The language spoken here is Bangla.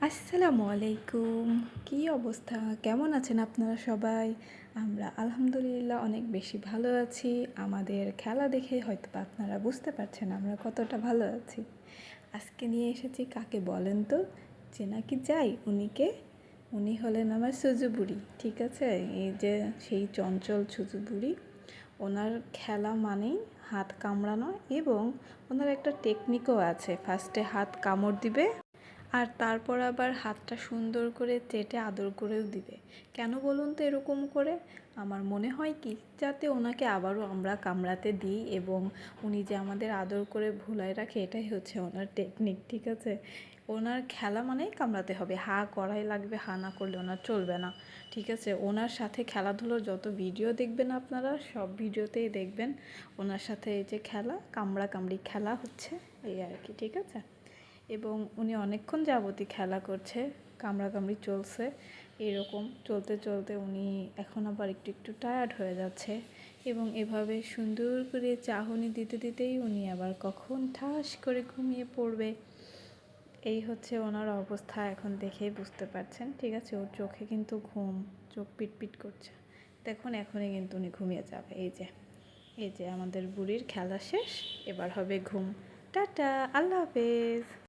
আসসালামু আলাইকুম। কী অবস্থা? কেমন আছেন আপনারা সবাই? আমরা আলহামদুলিল্লাহ অনেক বেশি ভালো আছি। আমাদের খেলা দেখে হয়তোবা আপনারা বুঝতে পারছেন আমরা কতটা ভালো আছি। আজকে নিয়ে এসেছি কাকে বলেন তো? চেনা কি যায়? উনি কে? উনি হলেন আমার সুজু বুড়ি। ঠিক আছে? এই যে সেই চঞ্চল সুজু বুড়ি। ওনার খেলা মানেই হাত কামড়ানো এবং ওনার একটা টেকনিকও আছে। ফার্স্টে হাত কামড় দিবে আর তারপর আবার হাতটা সুন্দর করে চেটে আদর করেও দিবে। কেন বলুন তো এরকম করে? আমার মনে হয় কি যাতে ওনাকে আবারও আমরা কামড়াতে দিই এবং উনি যে আমাদের আদর করে ভুলায় রাখে, এটাই হচ্ছে ওনার টেকনিক। ঠিক আছে? ওনার খেলা মানেই কামড়াতে হবে, হা করাই লাগবে, হা না করলে ওনার চলবে না। ঠিক আছে? ওনার সাথে খেলাধুলোর যত ভিডিও দেখবেন আপনারা, সব ভিডিওতেই দেখবেন ওনার সাথে এই যে খেলা, কামড়াকামড়ি খেলা হচ্ছে এই আর কি। ঠিক আছে? এবং উনি অনেকক্ষণ যাবতই খেলা করছে, কামড়াকামড়ি চলছে। এরকম চলতে চলতে উনি এখন আবার একটু একটু টায়ার্ড হয়ে যাচ্ছে এবং এভাবে সুন্দর করে চাহনি দিতে দিতেই উনি আবার কখন ঠাস করে ঘুমিয়ে পড়বে। এই হচ্ছে ওনার অবস্থা, এখন দেখেই বুঝতে পারছেন। ঠিক আছে? ওর চোখে কিন্তু ঘুম, চোখ পিটপিট করছে। দেখুন এখনই কিন্তু উনি ঘুমিয়ে যাবে। এই যে আমাদের বুড়ির খেলা শেষ, এবার হবে ঘুম। টাটা, আল্লাহ হাফেজ।